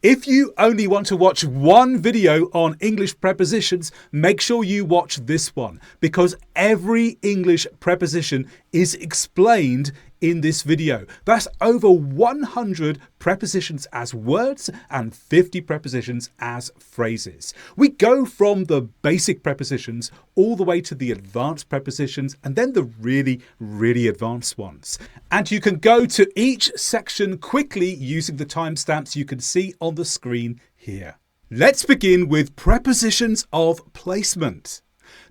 If you only want to watch one video on English prepositions, make sure you watch this one because every English preposition is explained in this video. That's over 100 prepositions as words and 50 prepositions as phrases. We go from the basic prepositions all the way to the advanced prepositions and then the really, really advanced ones. And you can go to each section quickly using the timestamps you can see on the screen here. Let's begin with prepositions of placement.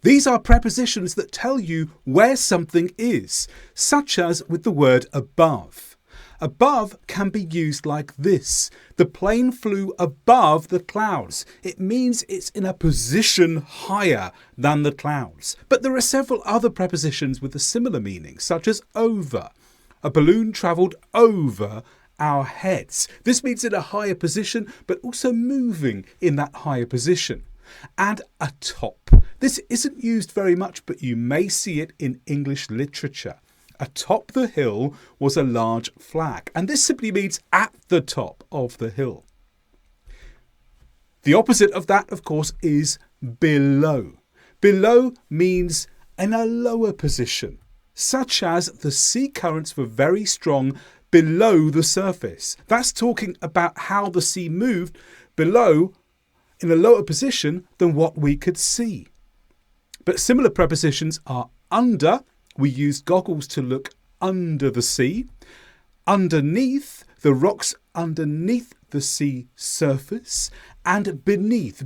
These are prepositions that tell you where something is, such as with the word above. Above can be used like this. The plane flew above the clouds. It means it's in a position higher than the clouds. But there are several other prepositions with a similar meaning, such as over. A balloon travelled over our heads. This means in a higher position, but also moving in that higher position. And atop. This isn't used very much, but you may see it in English literature. Atop the hill was a large flag, and this simply means at the top of the hill. The opposite of that, of course, is below. Below means in a lower position, such as the sea currents were very strong below the surface. That's talking about how the sea moved below in a lower position than what we could see. But similar prepositions are under. We use goggles to look under the sea. Underneath, the rocks underneath the sea surface. And beneath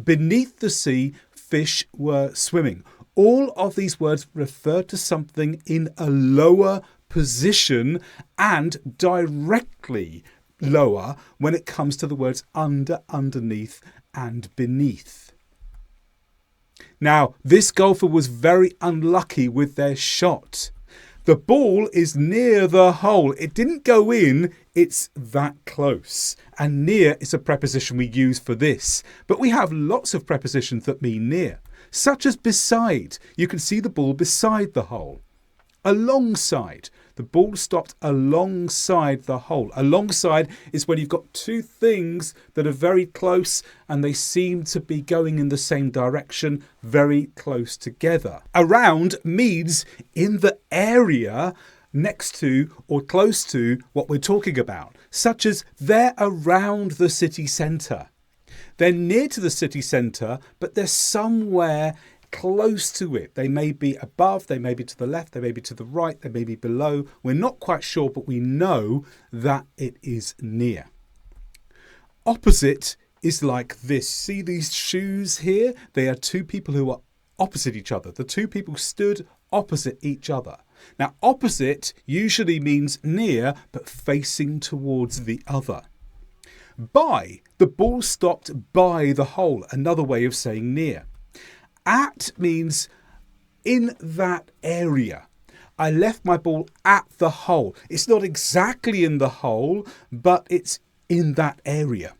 the sea, fish were swimming. All of these words refer to something in a lower position and directly lower when it comes to the words under, underneath, and beneath. Now, this golfer was very unlucky with their shot. The ball is near the hole. It didn't go in, it's that close. And near is a preposition we use for this. But we have lots of prepositions that mean near, such as beside. You can see the ball beside the hole. Alongside. The ball stopped alongside the hole. Alongside is when you've got two things that are very close and they seem to be going in the same direction, very close together. Around means in the area next to or close to what we're talking about, such as they're around the city centre. They're near to the city centre, but they're somewhere close to it. They may be above, they may be to the left, they may be to the right, they may be below. We're not quite sure, but we know that it is near. Opposite is like this. See these shoes here? They are two people who are opposite each other. The two people stood opposite each other. Now, opposite usually means near, but facing towards the other. By, the ball stopped by the hole. Another way of saying near. At means in that area. I left my ball at the hole. It's not exactly in the hole, but it's in that area.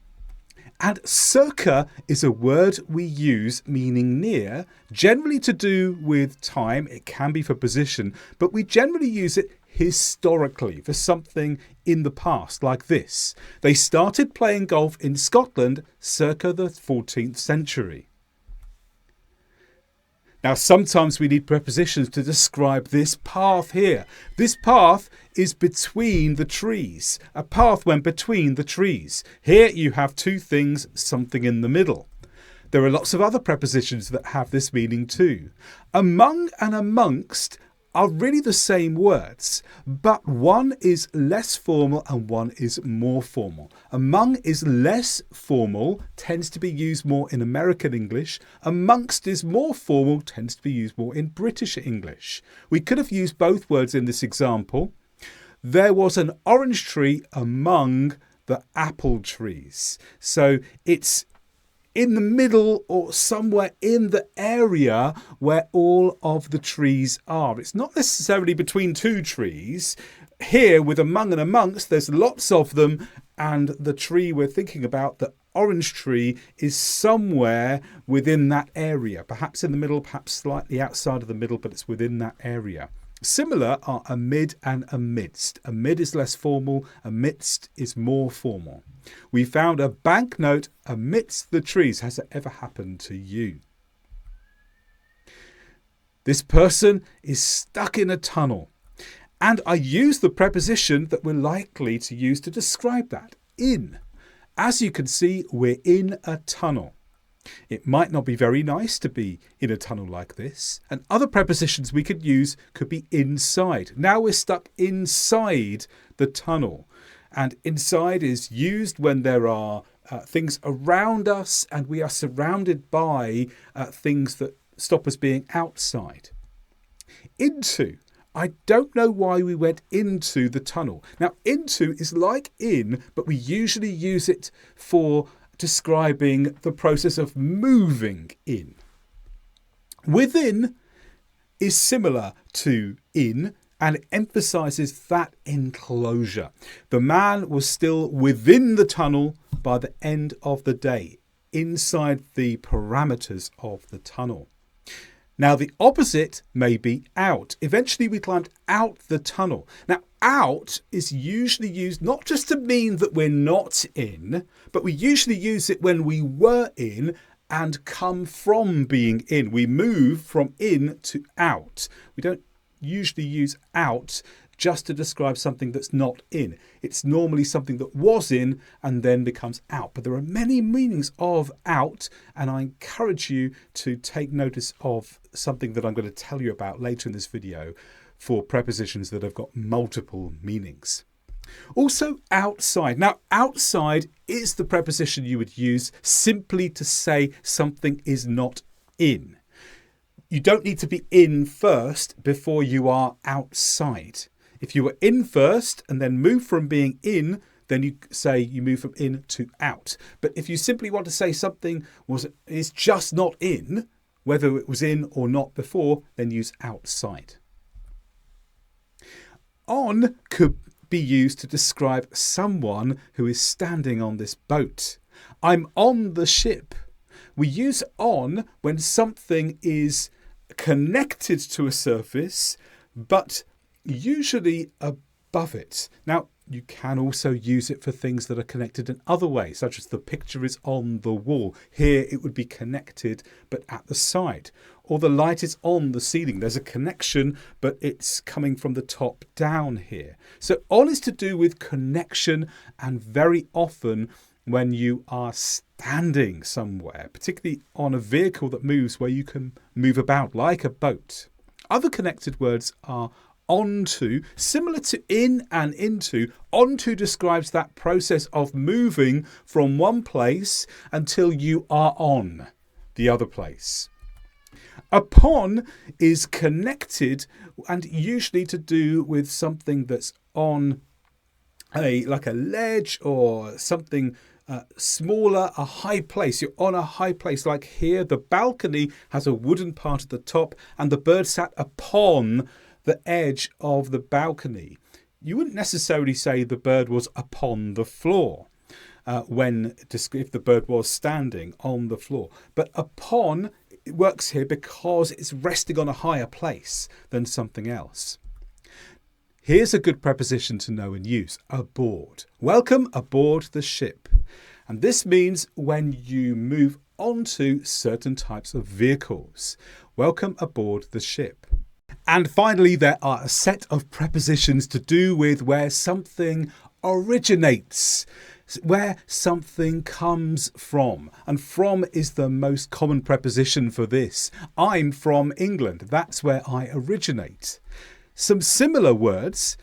And circa is a word we use meaning near, generally to do with time. It can be for position, but we generally use it historically for something in the past, like this. They started playing golf in Scotland circa the 14th century. Now, sometimes we need prepositions to describe this path here. This path is between the trees. A path went between the trees. Here you have two things, something in the middle. There are lots of other prepositions that have this meaning too. Among and amongst are really the same words, but one is less formal and one is more formal. Among is less formal, tends to be used more in American English. Amongst is more formal, tends to be used more in British English. We could have used both words in this example. There was an orange tree among the apple trees. So it's in the middle or somewhere in the area where all of the trees are. It's not necessarily between two trees. Here with among and amongst, there's lots of them, and the tree we're thinking about, the orange tree, is somewhere within that area. Perhaps in the middle, perhaps slightly outside of the middle, but it's within that area. Similar are amid and amidst. Amid is less formal, amidst is more formal. We found a banknote amidst the trees. Has it ever happened to you? This person is stuck in a tunnel. And I use the preposition that we're likely to use to describe that, in. As you can see, we're in a tunnel. It might not be very nice to be in a tunnel like this. And other prepositions we could use could be inside. Now we're stuck inside the tunnel. And inside is used when there are things around us and we are surrounded by things that stop us being outside. Into. I don't know why we went into the tunnel. Now, into is like in, but we usually use it for describing the process of moving in. Within is similar to in, and it emphasizes that enclosure. The man was still within the tunnel by the end of the day, inside the parameters of the tunnel. Now, the opposite may be out. Eventually, we climbed out the tunnel. Now, out is usually used not just to mean that we're not in, but we usually use it when we were in and come from being in. We move from in to out. We don't usually use out just to describe something that's not in. It's normally something that was in and then becomes out. But there are many meanings of out, and I encourage you to take notice of something that I'm going to tell you about later in this video for prepositions that have got multiple meanings. Also, outside. Now, outside is the preposition you would use simply to say something is not in. You don't need to be in first before you are outside. If you were in first and then move from being in, then you say you move from in to out. But if you simply want to say something is just not in, whether it was in or not before, then use outside. On could be used to describe someone who is standing on this boat. I'm on the ship. We use on when something is connected to a surface, but usually above it. Now, you can also use it for things that are connected in other ways, such as the picture is on the wall. Here it would be connected, but at the side. Or the light is on the ceiling. There's a connection, but it's coming from the top down here. So on is to do with connection, and very often when you are standing somewhere, particularly on a vehicle that moves where you can move about like a boat. Other connected words are onto, similar to in and into. Onto describes that process of moving from one place until you are on the other place. Upon is connected and usually to do with something that's on like a ledge or something smaller, a high place. You're on a high place, like here. The balcony has a wooden part at the top and the bird sat upon the edge of the balcony. You wouldn't necessarily say the bird was upon the floor if the bird was standing on the floor. But upon works here because it's resting on a higher place than something else. Here's a good preposition to know and use: aboard. Welcome aboard the ship. And this means when you move onto certain types of vehicles. Welcome aboard the ship. And finally, there are a set of prepositions to do with where something originates, where something comes from. And from is the most common preposition for this. I'm from England. That's where I originate. Some similar words.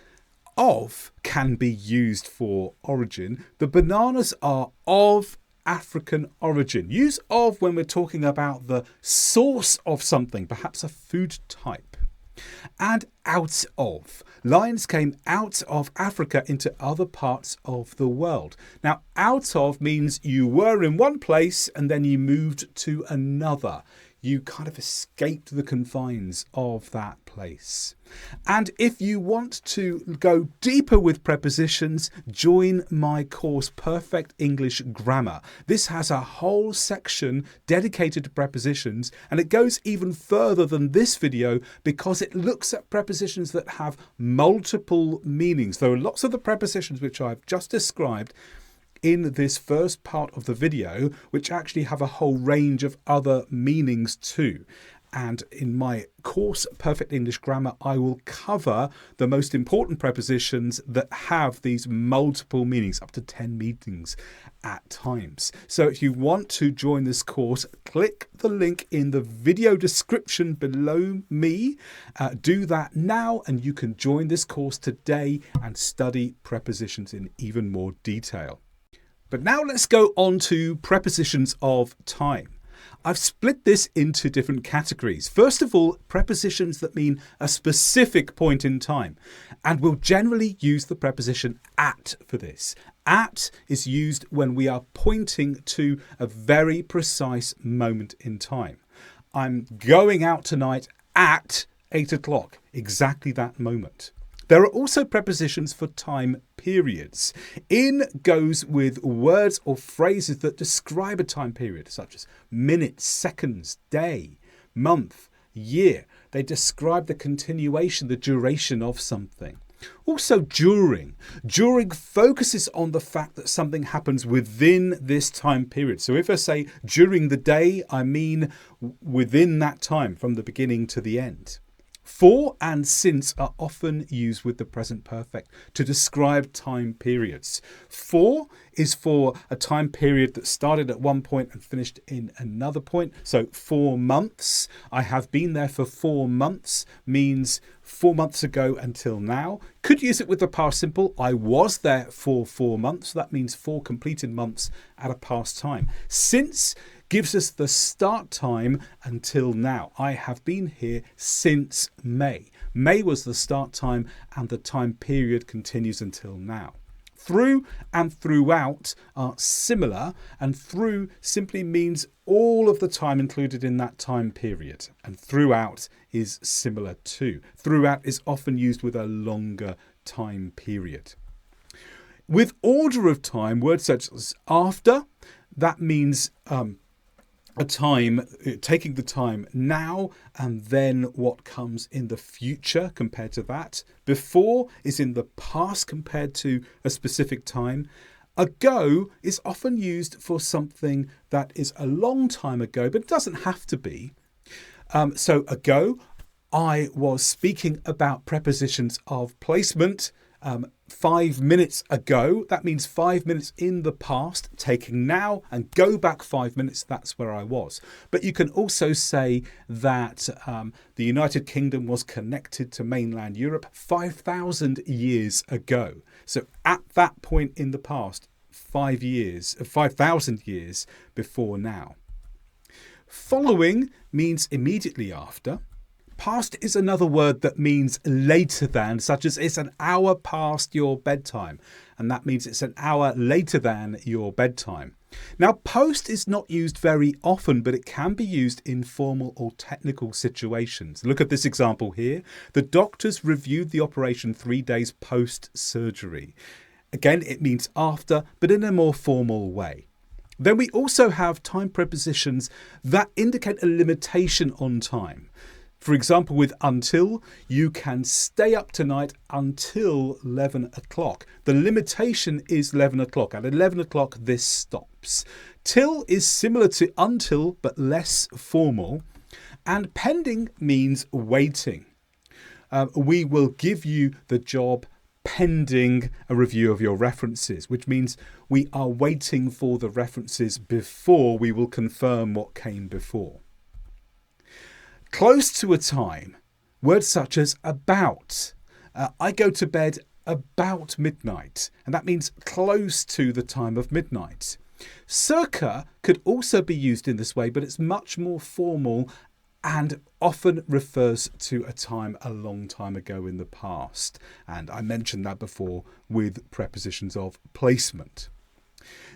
Of can be used for origin. The bananas are of African origin. Use of when we're talking about the source of something, perhaps a food type. And out of. Lions came out of Africa into other parts of the world. Now, out of means you were in one place and then you moved to another. you kind of escaped the confines of that place. And if you want to go deeper with prepositions, join my course, Perfect English Grammar. This has a whole section dedicated to prepositions, and it goes even further than this video because it looks at prepositions that have multiple meanings. There are lots of the prepositions which I've just described in this first part of the video, which actually have a whole range of other meanings too. And in my course, Perfect English Grammar, I will cover the most important prepositions that have these multiple meanings, up to 10 meanings at times. So if you want to join this course, click the link in the video description below me. Do that now and you can join this course today and study prepositions in even more detail. But now let's go on to prepositions of time. I've split this into different categories. First of all, prepositions that mean a specific point in time. And we'll generally use the preposition at for this. At is used when we are pointing to a very precise moment in time. I'm going out tonight at 8 o'clock, exactly that moment. There are also prepositions for time periods. In goes with words or phrases that describe a time period, such as minutes, seconds, day, month, year. They describe the continuation, the duration of something. Also during. During focuses on the fact that something happens within this time period. So if I say during the day, I mean within that time, from the beginning to the end. For and since are often used with the present perfect to describe time periods. For is for a time period that started at one point and finished in another point. So 4 months. I have been there for 4 months means 4 months ago until now. Could use it with the past simple. I was there for 4 months. That means 4 completed months at a past time. Since gives us the start time until now. I have been here since May. May was the start time and the time period continues until now. Through and throughout are similar, and through simply means all of the time included in that time period, and throughout is similar too. Throughout is often used with a longer time period. With order of time, words such as after, that means a time, taking the time now and then what comes in the future compared to that. Before is in the past compared to a specific time. Ago is often used for something that is a long time ago, but it doesn't have to be. So ago, I was speaking about prepositions of placement 5 minutes ago. That means 5 minutes in the past, taking now and go back 5 minutes. That's where I was. But you can also say that the United Kingdom was connected to mainland Europe 5,000 years ago. So at that point in the past, 5,000 years before now. Following means immediately after. Past is another word that means later than, such as it's an hour past your bedtime. And that means it's an hour later than your bedtime. Now, post is not used very often, but it can be used in formal or technical situations. Look at this example here. The doctors reviewed the operation 3 days post-surgery. Again, it means after, but in a more formal way. Then we also have time prepositions that indicate a limitation on time. For example, with until, you can stay up tonight until 11 o'clock. The limitation is 11 o'clock. At 11 o'clock, this stops. Till is similar to until, but less formal. And pending means waiting. We will give you the job pending a review of your references, which means we are waiting for the references before we will confirm what came before. Close to a time, words such as about. I go to bed about midnight, and that means close to the time of midnight. Circa could also be used in this way, but it's much more formal and often refers to a time a long time ago in the past. And I mentioned that before with prepositions of placement.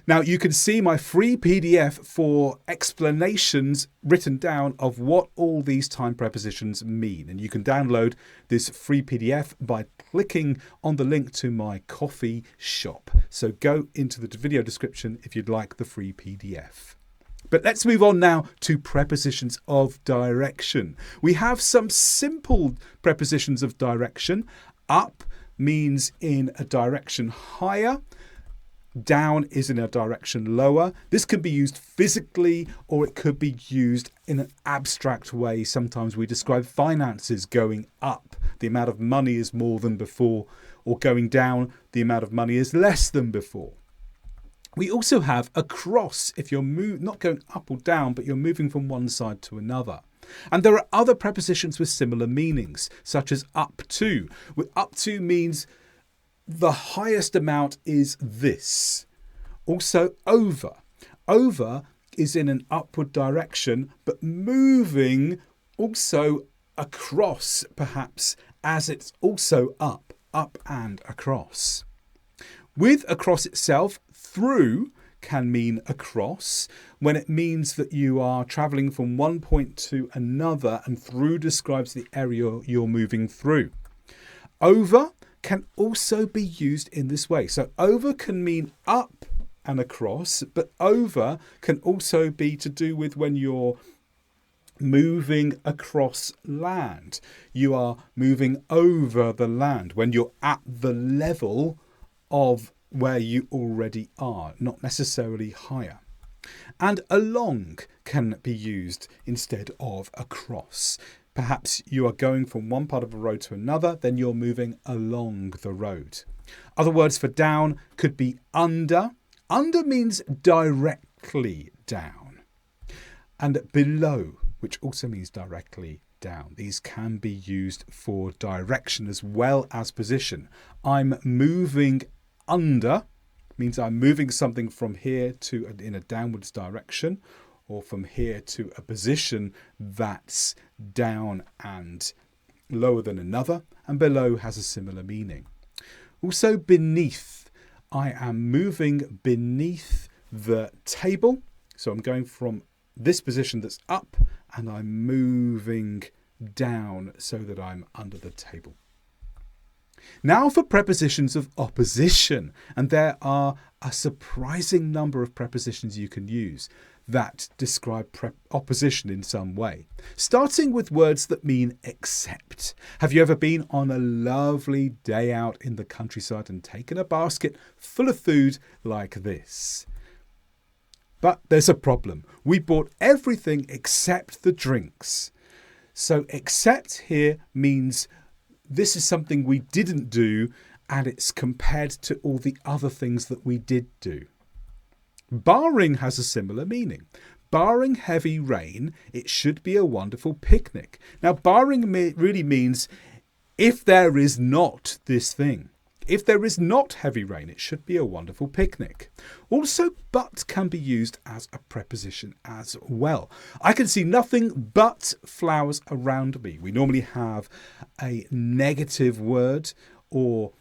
Now, you can see my free PDF for explanations written down of what all these time prepositions mean. And you can download this free PDF by clicking on the link to my coffee shop. So go into the video description if you'd like the free PDF. But let's move on now to prepositions of direction. We have some simple prepositions of direction. Up means in a direction higher. Down is in a direction lower. This can be used physically or it could be used in an abstract way. Sometimes we describe finances going up. The amount of money is more than before, or going down, the amount of money is less than before. We also have across if you're not going up or down, but you're moving from one side to another. And there are other prepositions with similar meanings, such as up to. Up to means the highest amount is this. Also over. Over is in an upward direction, but moving also across, perhaps, as it's also up and across. With across itself, through can mean across when it means that you are travelling from one point to another, and through describes the area you're moving through. Over can also be used in this way. So over can mean up and across, but over can also be to do with when you're moving across land. You are moving over the land when you're at the level of where you already are, not necessarily higher. And along can be used instead of across. Perhaps you are going from one part of a road to another, then you're moving along the road. Other words for down could be under. Under means directly down. And below, which also means directly down. These can be used for direction as well as position. I'm moving under means I'm moving something from here to in a downwards direction, or from here to a position that's down and lower than another, and below has a similar meaning. Also beneath, I am moving beneath the table, so I'm going from this position that's up and I'm moving down so that I'm under the table. Now for prepositions of opposition, and there are a surprising number of prepositions you can use that describe opposition in some way. Starting with words that mean except. Have you ever been on a lovely day out in the countryside and taken a basket full of food like this? But there's a problem. We bought everything except the drinks. So except here means this is something we didn't do, and it's compared to all the other things that we did do. Barring has a similar meaning. Barring heavy rain, it should be a wonderful picnic. Now, barring really means if there is not this thing. If there is not heavy rain, it should be a wonderful picnic. Also, but can be used as a preposition as well. I can see nothing but flowers around me. We normally have a negative word or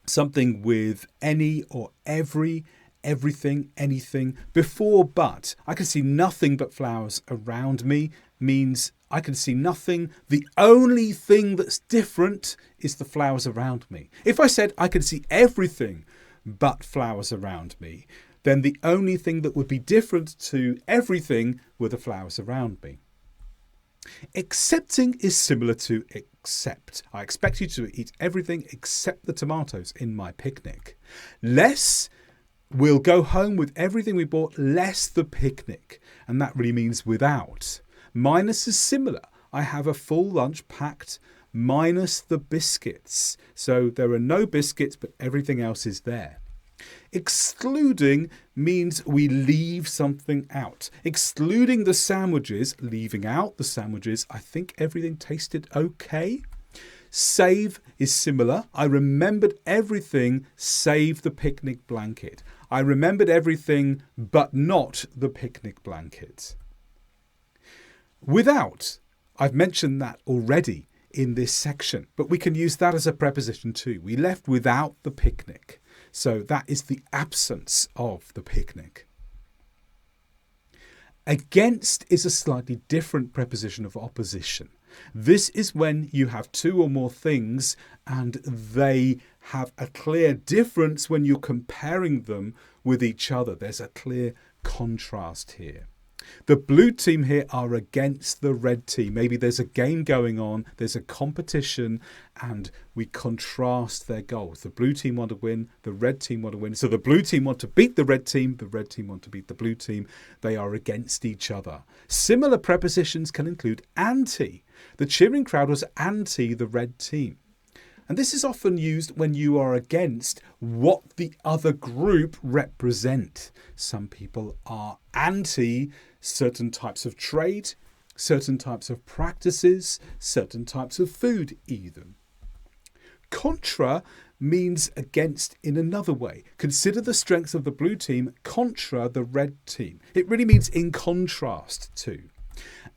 something with any or every, everything, anything before but. I can see nothing but flowers around me means I can see nothing. The only thing that's different is the flowers around me. If I said I can see everything but flowers around me, then the only thing that would be different to everything were the flowers around me. Excepting is similar to except. I expect you to eat everything except the tomatoes in my picnic. Less, we'll go home with everything we bought less the picnic. And that really means without. Minus is similar. I have a full lunch packed minus the biscuits. So there are no biscuits, but everything else is there. Excluding means we leave something out. Excluding the sandwiches, leaving out the sandwiches, I think everything tasted okay. Save is similar. I remembered everything save the picnic blanket. I remembered everything but not the picnic blanket. Without, I've mentioned that already in this section, but we can use that as a preposition too. We left without the picnic. So that is the absence of the picnic. Against is a slightly different preposition of opposition. This is when you have two or more things and they have a clear difference when you're comparing them with each other. There's a clear contrast here. The blue team here are against the red team. Maybe there's a game going on, there's a competition, and we contrast their goals. The blue team want to win, the red team want to win. So the blue team want to beat the red team want to beat the blue team. They are against each other. Similar prepositions can include anti. The cheering crowd was anti the red team. And this is often used when you are against what the other group represent. Some people are anti certain types of trade, certain types of practices, certain types of food even. Contra means against in another way. Consider the strengths of the blue team contra the red team. It really means in contrast to.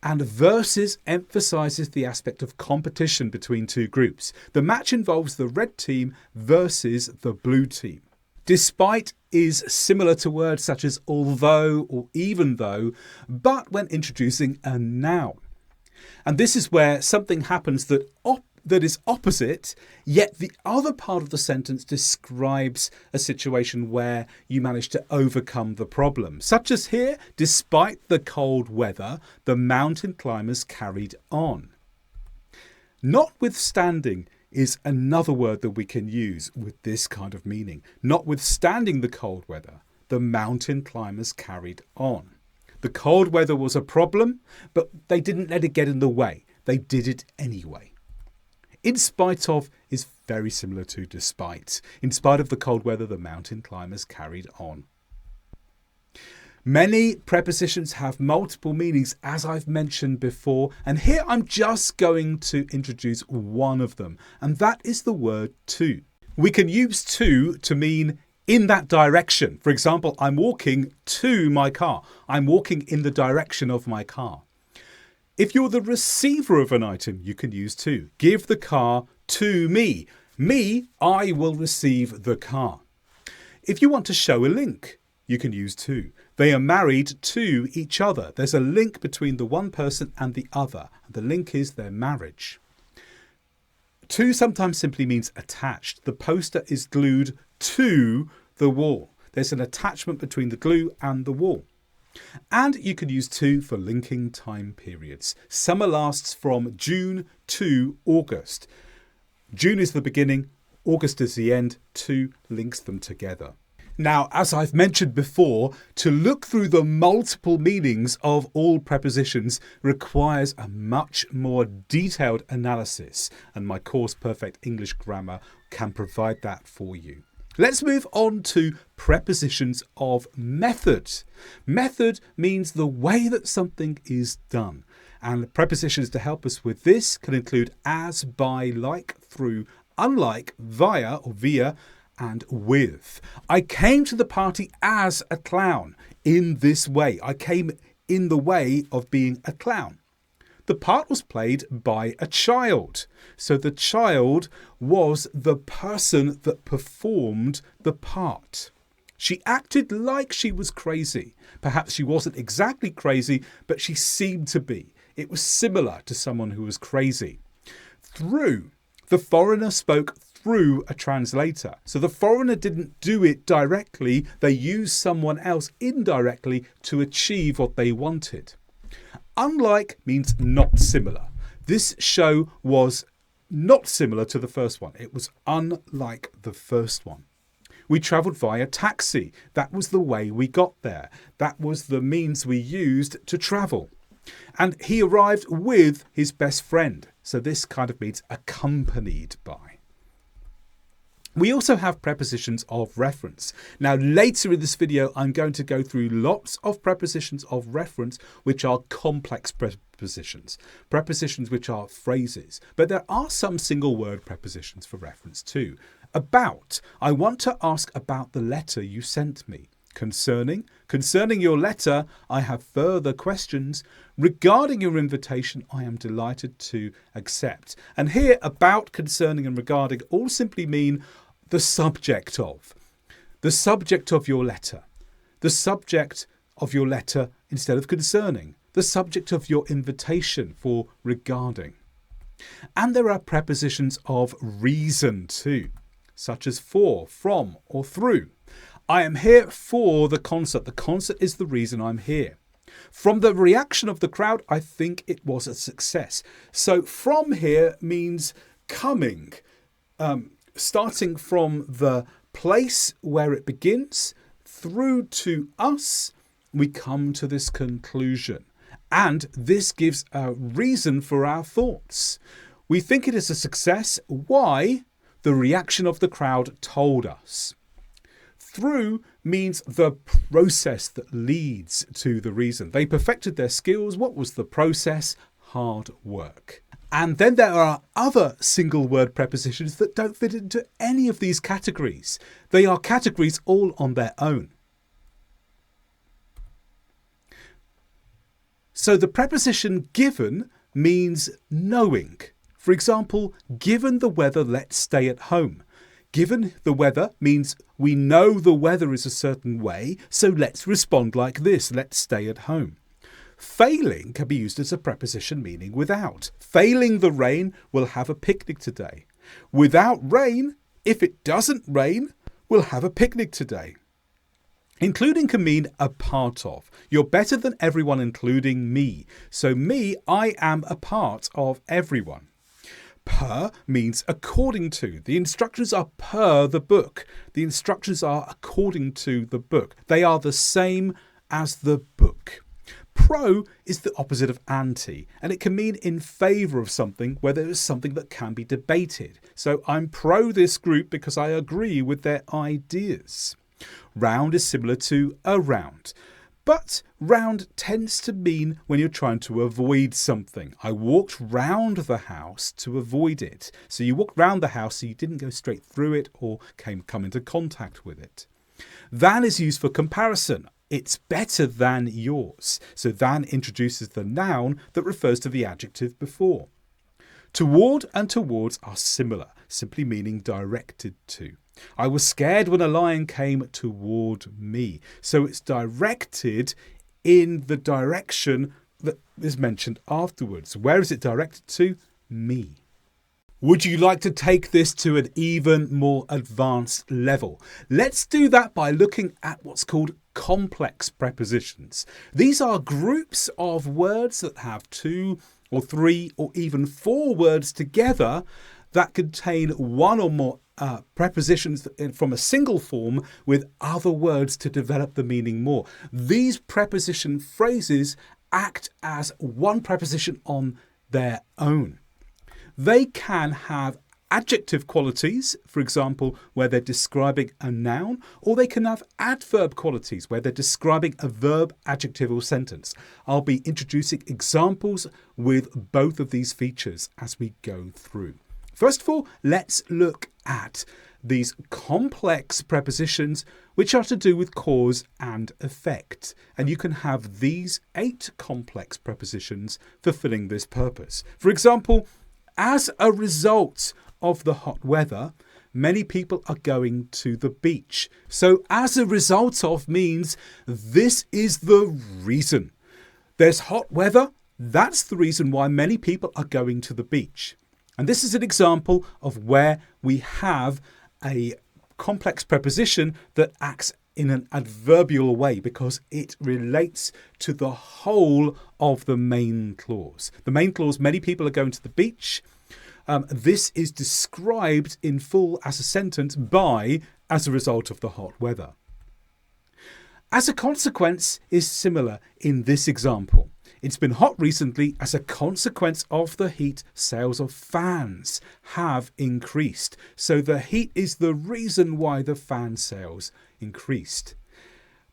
And versus emphasises the aspect of competition between two groups. The match involves the red team versus the blue team. Despite is similar to words such as although or even though, but when introducing a noun. And this is where something happens that is opposite, yet the other part of the sentence describes a situation where you manage to overcome the problem. Such as here, despite the cold weather, the mountain climbers carried on. Notwithstanding is another word that we can use with this kind of meaning. Notwithstanding the cold weather, the mountain climbers carried on. The cold weather was a problem, but they didn't let it get in the way. They did it anyway. In spite of is very similar to despite. In spite of the cold weather, the mountain climbers carried on. Many prepositions have multiple meanings, as I've mentioned before, and here I'm just going to introduce one of them, and that is the word to. We can use to mean in that direction. For example, I'm walking to my car. I'm walking in the direction of my car. If you're the receiver of an item, you can use to. Give the car to me. Me, I will receive the car. If you want to show a link, you can use to. They are married to each other. There's a link between the one person and the other. The link is their marriage. To sometimes simply means attached. The poster is glued to the wall. There's an attachment between the glue and the wall. And you can use to for linking time periods. Summer lasts from June to August. June is the beginning, August is the end. To links them together. Now, as I've mentioned before, to look through the multiple meanings of all prepositions requires a much more detailed analysis, and my course Perfect English Grammar can provide that for you. Let's move on to prepositions of method. Method means the way that something is done. And prepositions to help us with this can include as, by, like, through, unlike, via or via, and with. I came to the party as a clown in this way. I came in the way of being a clown. The part was played by a child. So the child was the person that performed the part. She acted like she was crazy. Perhaps she wasn't exactly crazy, but she seemed to be. It was similar to someone who was crazy. Through. The foreigner spoke through a translator. So the foreigner didn't do it directly. They used someone else indirectly to achieve what they wanted. Unlike means not similar. This show was not similar to the first one. It was unlike the first one. We travelled via taxi. That was the way we got there. That was the means we used to travel. And he arrived with his best friend. So this kind of means accompanied by. We also have prepositions of reference. Now, later in this video, I'm going to go through lots of prepositions of reference, which are complex prepositions, prepositions which are phrases. But there are some single word prepositions for reference too. About, I want to ask about the letter you sent me. Concerning your letter, I have further questions. Regarding your invitation, I am delighted to accept. And here, about, concerning and regarding all simply mean the subject of. The subject of your letter. The subject of your letter instead of concerning. The subject of your invitation for regarding. And there are prepositions of reason too, such as for, from, or through. I am here for the concert. The concert is the reason I'm here. From the reaction of the crowd, I think it was a success. So from here means coming, starting from the place where it begins through to us, we come to this conclusion. And this gives a reason for our thoughts. We think it is a success. Why? The reaction of the crowd told us. Through means the process that leads to the reason. They perfected their skills. What was the process? Hard work. And then there are other single word prepositions that don't fit into any of these categories. They are categories all on their own. So the preposition given means knowing. For example, given the weather, let's stay at home. Given the weather means we know the weather is a certain way, so let's respond like this, let's stay at home. Failing can be used as a preposition meaning without. Failing the rain, we'll have a picnic today. Without rain, if it doesn't rain, we'll have a picnic today. Including can mean a part of. You're better than everyone, including me. So me, I am a part of everyone. Per means according to. The instructions are per the book. The instructions are according to the book. They are the same as the book. Pro is the opposite of anti, and it can mean in favour of something where there is something that can be debated. So I'm pro this group because I agree with their ideas. Round is similar to around. But round tends to mean when you're trying to avoid something. I walked round the house to avoid it. So you walked round the house so you didn't go straight through it or come into contact with it. Than is used for comparison. It's better than yours. So than introduces the noun that refers to the adjective before. Toward and towards are similar, simply meaning directed to. I was scared when a lion came toward me. So it's directed in the direction that is mentioned afterwards. Where is it directed to? Me. Would you like to take this to an even more advanced level? Let's do that by looking at what's called complex prepositions. These are groups of words that have 2 or 3 or even 4 words together that contain one or more prepositions from a single form with other words to develop the meaning more. These preposition phrases act as one preposition on their own. They can have adjective qualities, for example, where they're describing a noun, or they can have adverb qualities where they're describing a verb, adjective, or sentence. I'll be introducing examples with both of these features as we go through. First of all, let's look at these complex prepositions which are to do with cause and effect. And you can have these 8 complex prepositions fulfilling this purpose. For example, as a result of the hot weather, many people are going to the beach. So as a result of means this is the reason. There's hot weather. That's the reason why many people are going to the beach. And this is an example of where we have a complex preposition that acts in an adverbial way because it relates to the whole of the main clause. The main clause, many people are going to the beach. This is described in full as a sentence by, as a result of the hot weather. As a consequence is similar in this example. It's been hot recently. As a consequence of the heat, sales of fans have increased. So the heat is the reason why the fan sales increased.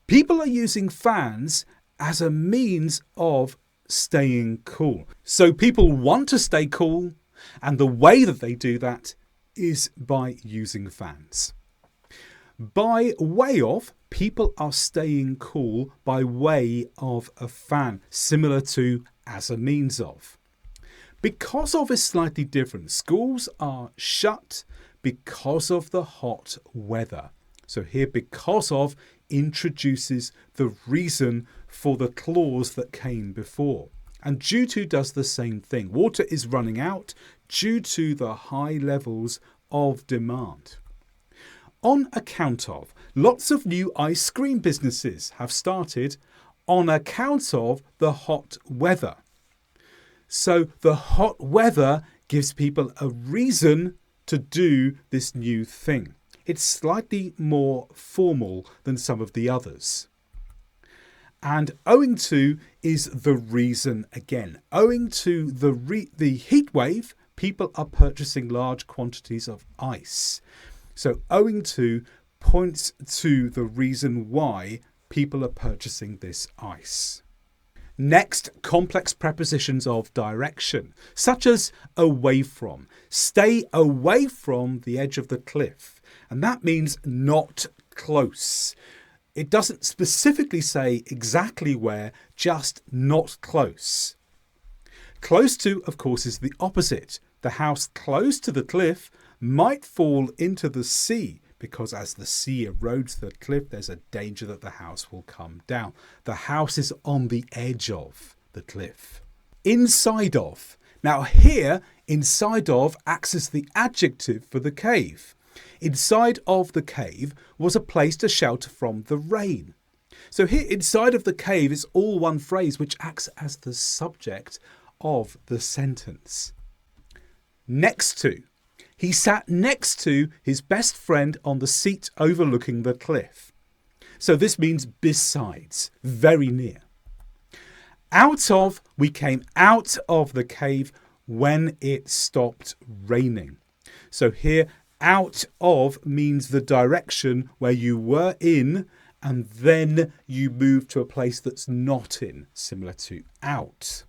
People are using fans as a means of staying cool. So people want to stay cool, and the way that they do that is by using fans. By way of, people are staying cool by way of a fan, similar to as a means of. Because of is slightly different. Schools are shut because of the hot weather. So here because of introduces the reason for the clause that came before. And due to does the same thing. Water is running out due to the high levels of demand. On account of, lots of new ice cream businesses have started on account of the hot weather. So the hot weather gives people a reason to do this new thing. It's slightly more formal than some of the others. And owing to is the reason again. Owing to the heat wave, people are purchasing large quantities of ice. So owing to points to the reason why people are purchasing this ice. Next, complex prepositions of direction, such as away from. Stay away from the edge of the cliff. And that means not close. It doesn't specifically say exactly where, just not close. Close to, of course, is the opposite. The house close to the cliff might fall into the sea because as the sea erodes the cliff, there's a danger that the house will come down. The house is on the edge of the cliff. Inside of. Now here, inside of acts as the adjective for the cave. Inside of the cave was a place to shelter from the rain. So here, inside of the cave is all one phrase which acts as the subject of the sentence. Next to. He sat next to his best friend on the seat overlooking the cliff. So this means besides, very near. Out of, we came out of the cave when it stopped raining. So here, out of means the direction where you were in and then you move to a place that's not in, similar to out.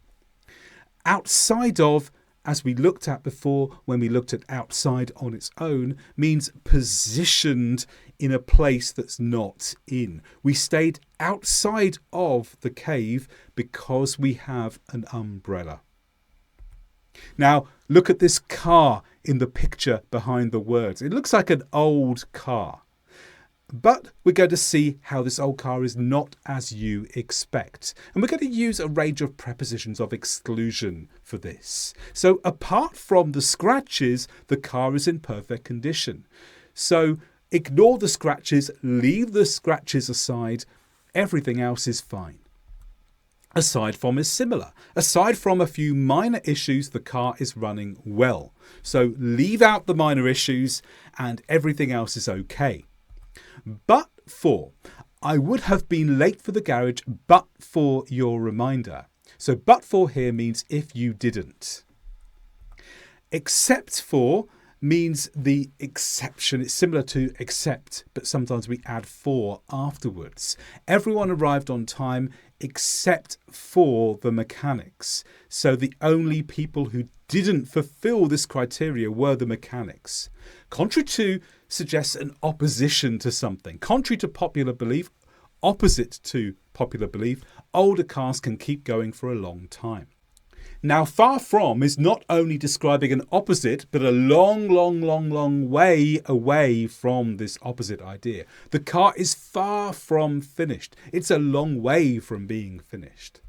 Outside of, as we looked at before when we looked at outside on its own, means positioned in a place that's not in. We stayed outside of the cave because we have an umbrella. Now, look at this car in the picture behind the words. It looks like an old car. But we're going to see how this old car is not as you expect. And we're going to use a range of prepositions of exclusion for this. So apart from the scratches, the car is in perfect condition. So ignore the scratches, leave the scratches aside. Everything else is fine. Aside from is similar. Aside from a few minor issues, the car is running well. So leave out the minor issues and everything else is okay. But for, I would have been late for the garage but for your reminder. So but for here means if you didn't. Except for means the exception. It's similar to except, but sometimes we add for afterwards. Everyone arrived on time except for the mechanics. So the only people who didn't fulfill this criteria were the mechanics. Contrary to suggests an opposition to something. Contrary to popular belief, opposite to popular belief, older cars can keep going for a long time. Now, far from is not only describing an opposite, but a long, long, long, long way away from this opposite idea. The car is far from finished. It's a long way from being finished.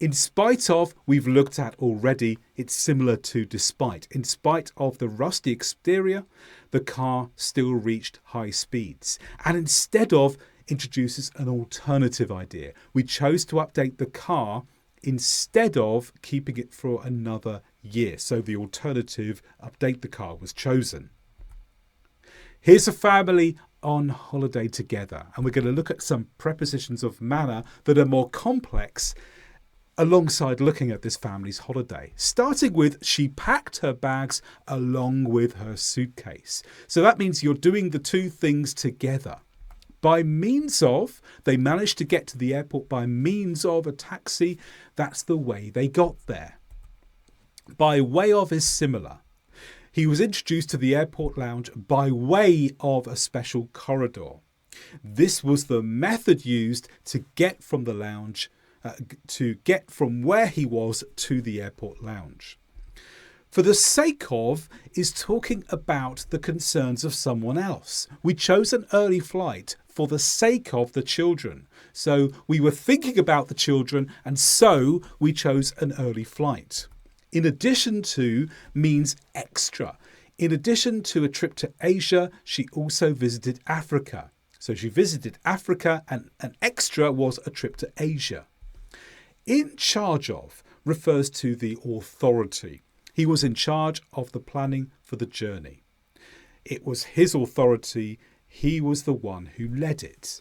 In spite of, we've looked at already, it's similar to despite. In spite of the rusty exterior, the car still reached high speeds. And instead of introduces an alternative idea. We chose to update the car instead of keeping it for another year. So the alternative, update the car, was chosen. Here's a family on holiday together. And we're going to look at some prepositions of manner that are more complex alongside looking at this family's holiday. Starting with, she packed her bags along with her suitcase. So that means you're doing the two things together. By means of, they managed to get to the airport by means of a taxi. That's the way they got there. By way of is similar. He was introduced to the airport lounge by way of a special corridor. This was the method used to get from the lounge, to get from where he was to the airport lounge. For the sake of is talking about the concerns of someone else. We chose an early flight for the sake of the children. So we were thinking about the children, and so we chose an early flight. In addition to means extra. In addition to a trip to Asia, she also visited Africa. So she visited Africa, and an extra was a trip to Asia. In charge of refers to the authority. He was in charge of the planning for the journey. It was his authority. He was the one who led it.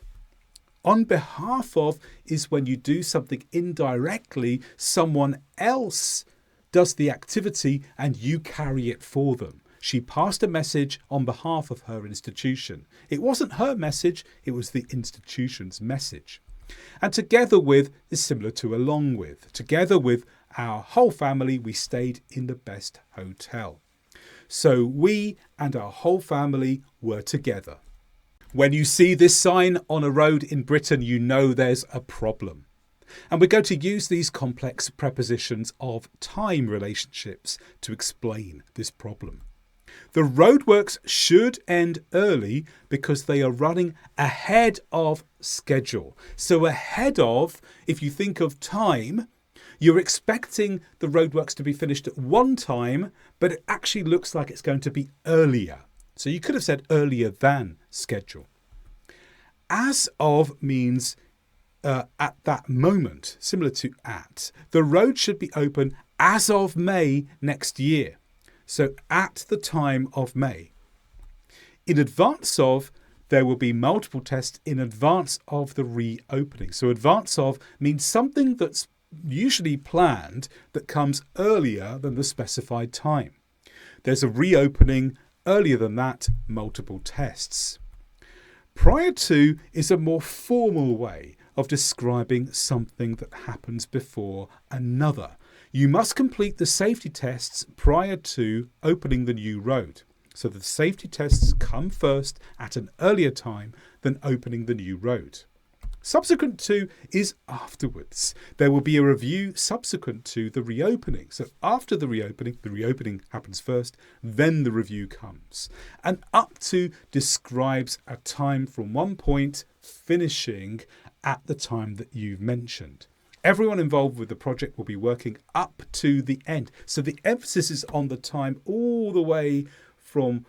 On behalf of is when you do something indirectly, someone else does the activity and you carry it for them. She passed a message on behalf of her institution. It wasn't her message, it was the institution's message. And together with is similar to along with. Together with our whole family, we stayed in the best hotel. So we and our whole family were together. When you see this sign on a road in Britain, you know there's a problem. And we're going to use these complex prepositions of time relationships to explain this problem. The roadworks should end early because they are running ahead of schedule. So ahead of, if you think of time, you're expecting the roadworks to be finished at one time, but it actually looks like it's going to be earlier. So you could have said earlier than schedule. As of means at that moment, similar to at. The road should be open as of May next year. So at the time of May. In advance of, there will be multiple tests in advance of the reopening. So advance of means something that's usually planned that comes earlier than the specified time. There's a reopening earlier than that, multiple tests. Prior to is a more formal way of describing something that happens before another. You must complete the safety tests prior to opening the new road. So the safety tests come first at an earlier time than opening the new road. Subsequent to is afterwards. There will be a review subsequent to the reopening. So after the reopening happens first, then the review comes. And up to describes a time from one point finishing at the time that you've mentioned. Everyone involved with the project will be working up to the end. So the emphasis is on the time all the way from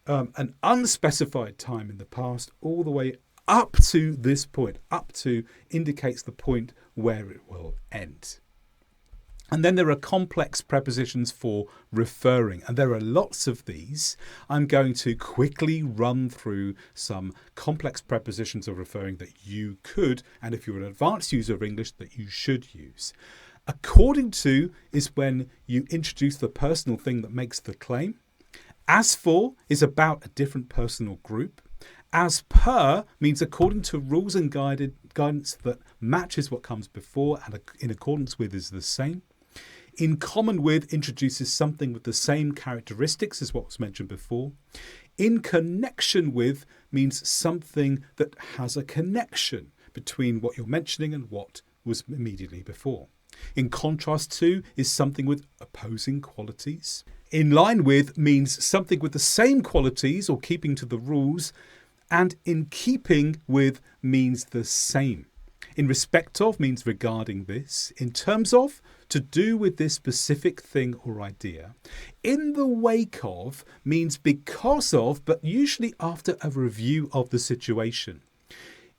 an unspecified time in the past all the way up to this point. Up to indicates the point where it will end. And then there are complex prepositions for referring, and there are lots of these. I'm going to quickly run through some complex prepositions of referring that you could, and if you're an advanced user of English, that you should use. According to is when you introduce the personal thing that makes the claim. As for is about a different personal group. As per means according to rules and guidance that matches what comes before and in accordance with is the same. In common with introduces something with the same characteristics as what was mentioned before. In connection with means something that has a connection between what you're mentioning and what was immediately before. In contrast to is something with opposing qualities. In line with means something with the same qualities or keeping to the rules. And in keeping with means the same. In respect of means regarding this. In terms of, to do with this specific thing or idea. In the wake of means because of, but usually after a review of the situation.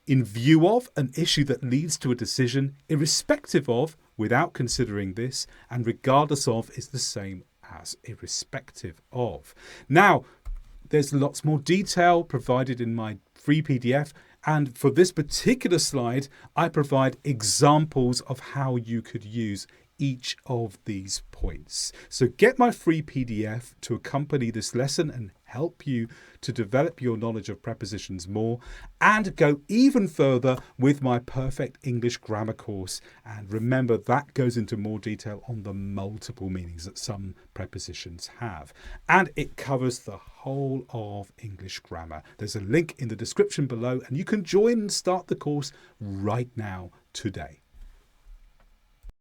In view of, an issue that leads to a decision, irrespective of, without considering this, and regardless of is the same as irrespective of. Now, there's lots more detail provided in my free PDF. And for this particular slide, I provide examples of how you could use each of these points. So get my free PDF to accompany this lesson and help you to develop your knowledge of prepositions more and go even further with my Perfect English Grammar course. And remember, that goes into more detail on the multiple meanings that some prepositions have. And it covers the whole of English grammar. There's a link in the description below and you can join and start the course right now today.